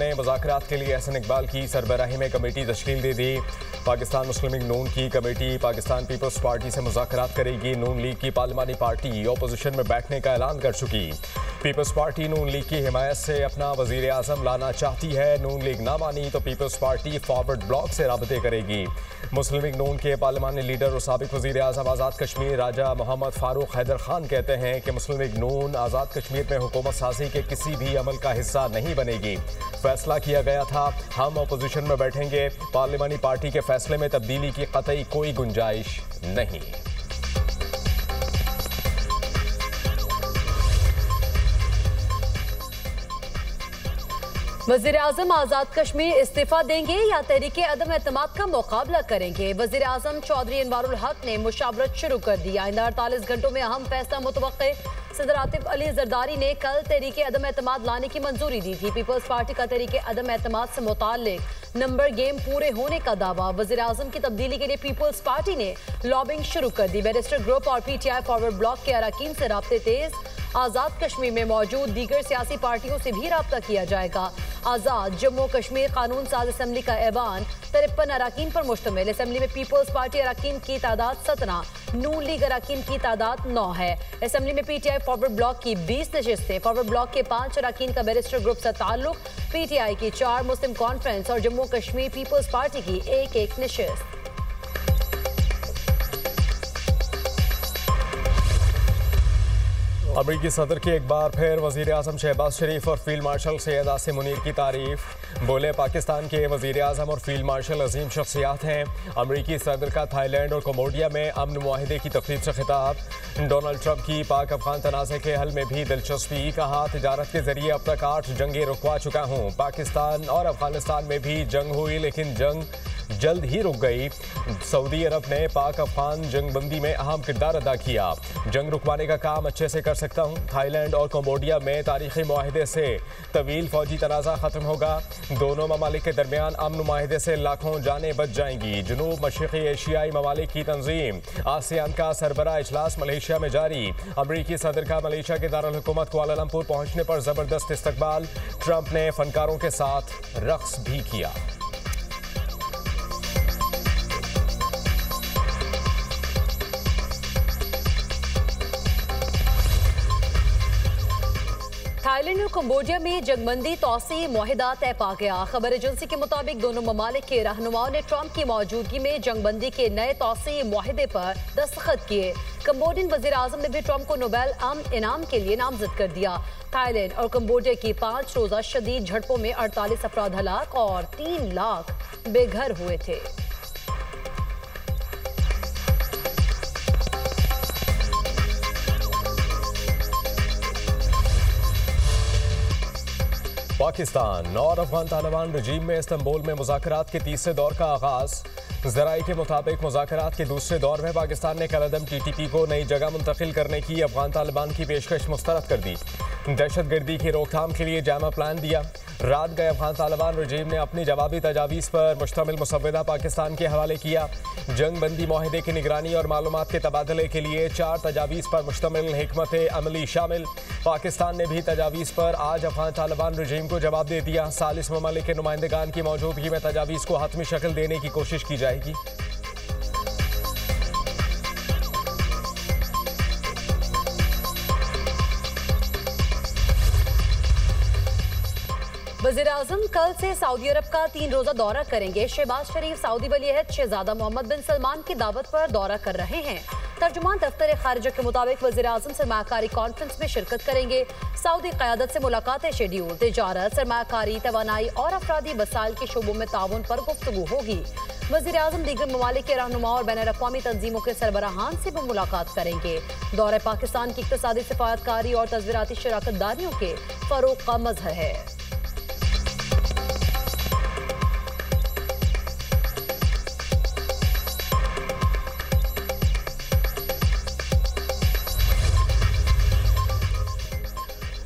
ने मुज़ाकरात के लिए एहसन इकबाल की सरबराही में कमेटी तश्कील दे दी। पाकिस्तान मुस्लिम लीग नून की कमेटी पाकिस्तान पीपल्स पार्टी से मुज़ाकरात करेगी। नून लीग की पार्लिमानी पार्टी ऑपोजिशन में बैठने का ऐलान कर चुकी। पीपल्स पार्टी नून लीग की हिमायत से अपना वज़ीर आज़म लाना चाहती है। नून लीग ना मानी तो पीपल्स पार्टी फॉरवर्ड ब्लॉक से राबते करेगी। मुस्लिम लीग नून के पार्लिमानी लीडर और साबिक वज़ीर आज़म आज़ाद कश्मीर राजा मोहम्मद फारूक हैदर खान कहते हैं कि मुस्लिम लीग नून आज़ाद कश्मीर में हुकूमत साजी के किसी भी अमल का हिस्सा नहीं बनेगी। फैसला किया गया था, हम अपोजिशन में बैठेंगे। पार्लिमानी पार्टी के फैसले में तब्दीली की कतई कोई गुंजाइश नहीं। वज़ीर आज़म आज़ाद कश्मीर इस्तीफा देंगे या तहरीक अदम एतमाद का मुकाबला करेंगे। वज़ीर आज़म चौधरी अनवारुल हक ने मुशावरत शुरू कर दी। आइंदा 48 घंटों में अहम फैसला मुतवक्के। सदर आतिफ अली जरदारी ने कल तहरीक अदम एतमाद लाने की मंजूरी दी थी। पीपल्स पार्टी का तहरीक अदम एतमाद से मुताल्लिक नंबर गेम पूरे होने का दावा। वज़ीर आज़म की तब्दीली के लिए पीपल्स पार्टी ने लॉबिंग शुरू कर दी। बैरिस्टर ग्रुप और PTI फॉरवर्ड ब्लॉक के अरकान से राब्ते तेज। आज़ाद कश्मीर में मौजूद दीगर सियासी पार्टियों से भी राब्ता किया जाएगा। आज़ाद जम्मू कश्मीर कानून साज असम्बली का ऐवान 53 अरकान पर मुश्तमिल। असम्बली में पीपल्स पार्टी अरकान की तादाद 17, नून लीग अरकान की तादाद 9 है। असम्बली में PTI फॉरवर्ड ब्लॉक की 20 नशिस्तें, फॉरवर्ड ब्लॉक के 5 अरकान का बैरिस्टर ग्रुप से ताल्लुक, PTI की 4, मुस्लिम कॉन्फ्रेंस और जम्मू कश्मीर पीपल्स पार्टी की एक नशिस्त। अमरीकी सदर की एक बार फिर वज़ीर आज़म शहबाज शरीफ और फील्ड मार्शल सैयद आसिम मुनीर की तारीफ। बोले पाकिस्तान के वज़ीर आज़म और फील्ड मार्शल अजीम शख्सियात हैं। अमरीकी सदर का थाईलैंड और कम्बोडिया में अमन मुआहिदे की तक़रीब से खिताब। डोनाल्ड ट्रंप की पाक अफगान तनाज़े के हल में भी दिलचस्पी। कहा तिजारत के जरिए अब तक 8 जंगें रुकवा चुका हूँ। पाकिस्तान और अफगानिस्तान में भी जंग हुई लेकिन जंग जल्द ही रुक गई। सऊदी अरब ने पाक अफगान जंगबंदी में अहम किरदार अदा किया। जंग रुकवाने का काम अच्छे से कर सकता हूँ। थाईलैंड और कम्बोडिया में तारीखी मुआहिदे से तवील फौजी तनाज़ा ख़त्म होगा। दोनों ममालिक के दरमियान अमन मुआहिदे से लाखों जानें बच जाएंगी। जनूब मशरक़ी एशियाई ममालिक की तंजीम आसियान का सरबरा इजलास मलेशिया में जारी। अमरीकी सदर का मलेशिया के दारुल हुकूमत कुआलालंपुर पहुँचने पर ज़बरदस्त इस्तकबाल। ट्रंप ने फनकारों के साथ रक़्स भी किया। थाईलैंड और कम्बोडिया में जंगबंदी तौसी मुआहिदा तय पा गया। खबर एजेंसी के मुताबिक दोनों ममालिक के रहनुमाओं ने ट्रंप की मौजूदगी में जंगबंदी के नए तौसी मुआहिदे पर दस्तखत किए। कम्बोडियन वज़ीर आज़म ने भी ट्रंप को नोबेल अमन इनाम के लिए नामजद कर दिया। थाईलैंड और कम्बोडिया की 5 रोज़ा शदीद झड़पों में 48 अफराद हलाक और 3 लाख बेघर हुए थे। पाकिस्तान और अफगान तालिबान रजीम में इस्तांबुल में मुज़ाकरात के तीसरे दौर का आगाज़। ज़राए के मुताबिक मुज़ाकरात के दूसरे दौर में पाकिस्तान ने कलअदम TTP को नई जगह मुंतकिल करने की अफगान तालिबान की पेशकश मुस्तरद कर दी। दहशतगर्दी की रोकथाम के लिए जामा प्लान दिया। रात गए अफगान तालिबान रजीम ने अपनी जवाबी तजावीज़ पर मुश्तमिल मुसव्वदा पाकिस्तान के हवाले किया। जंग बंदी मुआहिदे की निगरानी और मालूमात के तबादले के लिए 4 तजावीज़ पर मुश्तमिल हिकमत अमली शामिल। पाकिस्तान ने भी तजावीज़ पर आज अफगान तालिबान रजीम को जवाब दे दिया। सालिस ममालिक के नुमाइंदगान की मौजूदगी में तजावीज़ को हतमी शक्ल देने की कोशिश की जाएगी। वज़ीर आज़म कल से सऊदी अरब का 3 रोज़ा दौरा करेंगे। शहबाज शरीफ सऊदी वली-ए-अहद शहजादा मोहम्मद बिन सलमान की दावत पर दौरा कर रहे हैं। तर्जुमान दफ्तर खारिजा के मुताबिक वज़ीर आज़म सरमायाकारी कॉन्फ्रेंस में शिरकत करेंगे। सऊदी क़यादत से मुलाकातें शेड्यूल। तिजारत, सरमायाकारी, तवानाई और अफरादी वसाइल के शोबों में ताउन पर गुफ्तगू होगी। वज़ीर आज़म दीगर ममालिक के रहनुमा और बैनुल-अक़वामी तंजीमों के सरबराहान से भी मुलाकात करेंगे। दौरे पाकिस्तान की इक़्तिसादी सिफ़ारतकारी और तज़वीराती शराकत दारियों के फ़रोग़ का मज़हर है।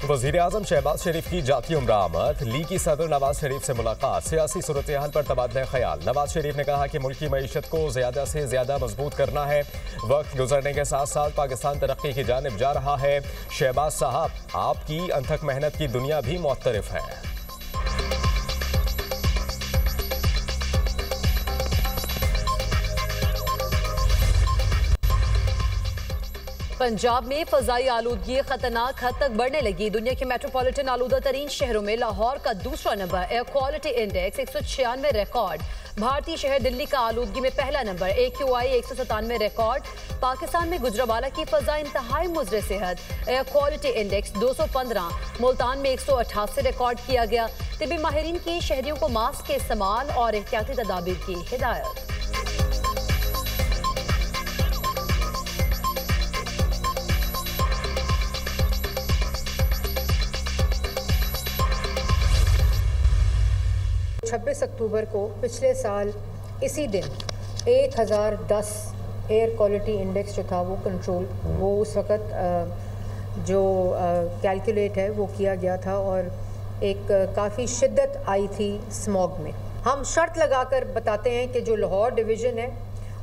वज़ीर आज़म शहबाज शरीफ की जाती उम्र आमद। लीग की सदर नवाज शरीफ से मुलाकात। सियासी सूरत हाल पर तबादला ख्याल। नवाज शरीफ ने कहा कि मुल्क की मईशत को ज़्यादा से ज़्यादा मजबूत करना है। वक्त गुजरने के साथ साथ पाकिस्तान तरक्की की जानिब जा रहा है। शहबाज साहब, आपकी अनथक मेहनत की दुनिया भी मुअत्तरिफ है। पंजाब में फजाई आलूदगी खतरनाक हद तक बढ़ने लगी। दुनिया के मेट्रोपॉलिटन आलूदा तरीन शहरों में लाहौर का दूसरा number, air quality index 196 record. भारतीय शहर दिल्ली का आलूदगी में पहला नंबर, AQI 197 रिकॉर्ड। पाकिस्तान में गुजरावाला की फजा इंतहाई मुजर सेहत, एयर क्वालिटी इंडेक्स 215। मुल्तान में 188 रिकॉर्ड किया गया। तिबी माहिरीन की शहरियों को मास्क के इस्तेमाल और एहतियाती तदाबीर की हिदायत। छब्बीस अक्टूबर को पिछले साल इसी दिन 1010 एयर क्वालिटी इंडेक्स जो था वो कंट्रोल वो उस वक़्त जो कैलकुलेट है वो किया गया था और एक काफ़ी शिद्दत आई थी स्मॉग में। हम शर्त लगाकर बताते हैं कि जो लाहौर डिवीज़न है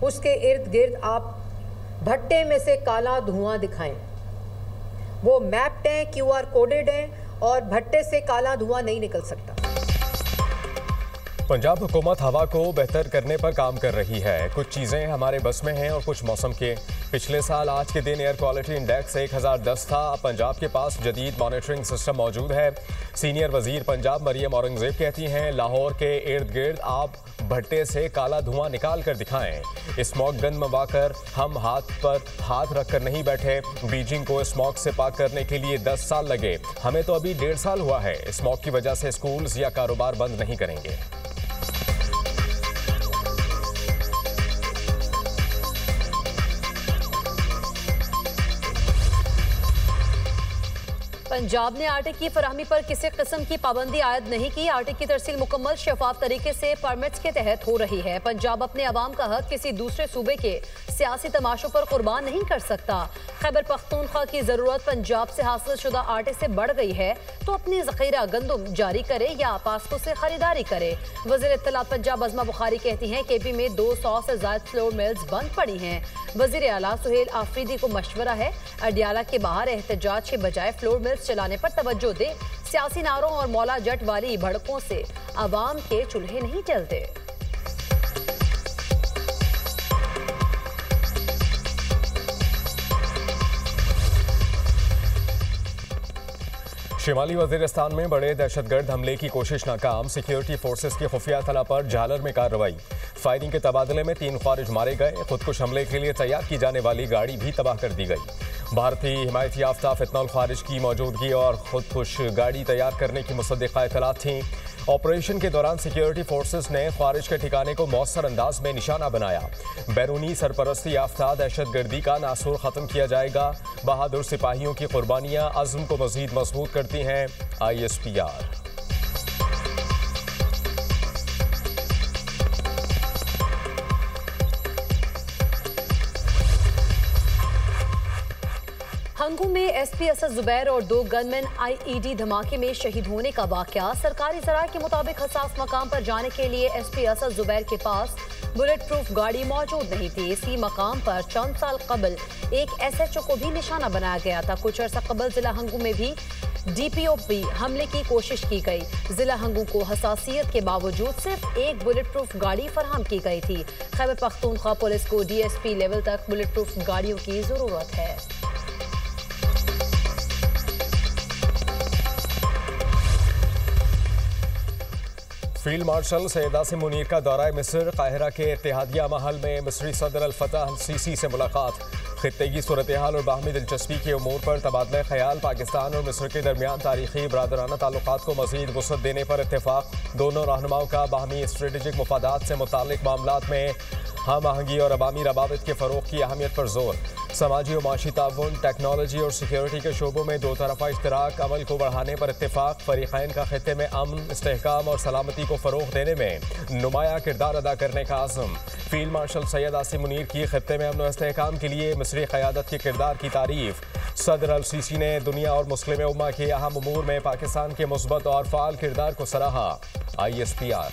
उसके इर्द गिर्द आप भट्टे में से काला धुआं दिखाएं। वो मैप्ड हैं, QR कोडेड हैं और भट्टे से काला धुआं नहीं निकल सकता। पंजाब हुकूमत हवा को बेहतर करने पर काम कर रही है। कुछ चीज़ें हमारे बस में हैं और कुछ मौसम के। पिछले साल आज के दिन एयर क्वालिटी इंडेक्स 1010 था। अब पंजाब के पास जदीद मॉनिटरिंग सिस्टम मौजूद है। सीनियर वजीर पंजाब मरियम औरंगजेब कहती हैं, लाहौर के इर्द गिर्द आप भट्टे से काला धुआं निकाल कर दिखाएं। स्मॉग गन मंगवाकर हम हाथ पर हाथ रखकर नहीं बैठे। बीजिंग को स्मॉग से पाक करने के लिए 10 साल लगे, हमें तो अभी 1.5 साल हुआ है। स्मॉग की वजह से स्कूल्स या कारोबार बंद नहीं करेंगे। पंजाब ने आटे की फराहमी पर किसी किस्म की पाबंदी आयद नहीं की। आटे की तरसील मुकम्मल शफाफ तरीके से परमिट्स के तहत हो रही है। पंजाब अपने अवाम का हक किसी दूसरे सूबे के सियासी तमाशों पर कुर्बान नहीं कर सकता। खैबर पख्तूनख्वा की जरूरत पंजाब से हासिल शुदा आटे से बढ़ गई है तो अपनी जखीरा गंदुम जारी करे या पास्को से खरीदारी करे। वज़ीर इत्तलात पंजाब अज़मा बुखारी कहती हैं, KP में 200 से ज्यादा फ्लोर मिल्स बंद पड़ी हैं। वज़ीर आला सुहेल आफरीदी को मशवरा है, अडियाला के बाहर एहतजाज के बजाय फ्लोर मिल्स चलाने पर तवज्जो दे। सियासी नारों और मौला जट वाली भड़कों से अवाम के चूल्हे नहीं जलते। शिमाली वजीरिस्तान में बड़े दहशतगर्द हमले की कोशिश नाकाम। सिक्योरिटी फोर्सेस की खुफिया तला पर झालर में कार्रवाई। फायरिंग के तबादले में 3 ख्वारिज मारे गए। खुदकुश हमले के लिए तैयार की जाने वाली गाड़ी भी तबाह कर दी गई। भारतीय हिमायत याफ्ता फितनल ख्वारिज की मौजूदगी और खुदकुश गाड़ी तैयार करने की मुसद्दिका इत्तलात थीं। ऑपरेशन के दौरान सिक्योरिटी फोर्सेस ने ख्वारिज के ठिकाने को मौसर अंदाज में निशाना बनाया। बैरूनी सरपरस्ती याफ्ता दहशतगर्दी का नासूर ख़त्म किया जाएगा। बहादुर सिपाहियों की कुर्बानियां अज़्म को मज़ीद मजबूत करती हैं। ISPR। हंगू में SP असद जुबैर और 2 गनमैन IED धमाके में शहीद होने का वाकया। सरकारी ज़राए के मुताबिक हसास मकाम पर जाने के लिए SP असद जुबैर के पास बुलेट प्रूफ गाड़ी मौजूद नहीं थी। इसी मकाम पर चंद साल कबल एक SHO को भी निशाना बनाया गया था। कुछ अर्सा कबल जिला हंगू में भी DPOP हमले की कोशिश की गई। जिला हंगू को हसासियत के बावजूद सिर्फ एक बुलेट प्रूफ गाड़ी फराहम की गई थी। खैबर पख्तूनख्वा पुलिस को DSP लेवल तक बुलेट प्रूफ गाड़ियों की जरूरत है। फील्ड मार्शल सैयद आसिम मुनीर का दौरा मिस्र। काहिरा के इत्तेहादिया महल में मिस्री सदर अल-फतह अल-सीसी से मुलाकात। खित्ते की सूरत हाल और बाहमी दिलचस्पी के उमूर पर तबादला ख्याल। पाकिस्तान और मिस्र के दरमियान तारीखी बरादराना ताल्लुकात को मज़ीद वुसअत देने पर इत्तेफाक। दोनों रहनुमाओं का बाहमी स्ट्रेटेजिक मुफादात से मुताल्लिक मामलात में हम आहंगी और अवामी रवाबित के फ़रोग़ की अहमियत पर जोर। समाजी और माशी ताउन, टेक्नोलॉजी और सिक्योरिटी के शोबों में 2 तरफ़ा इश्तराक अमल को बढ़ाने पर इत्तेफाक। फरीक़ैन का खित्ते में अमन, इस्तेहकाम और सलामती को फ़रोग़ देने में नुमाया किरदार अदा करने का आज़म। फील्ड मार्शल सैयद आसिम मुनीर की खित्ते में अमन और इस्तेहकाम के लिए मिस्री क़यादत के किरदार की तारीफ़। सदर अल-सीसी ने दुनिया और मुस्लिम उम्मा के अहम उमूर में पाकिस्तान के मुस्बत और फ़ाल किरदार को सराहा। ISPR।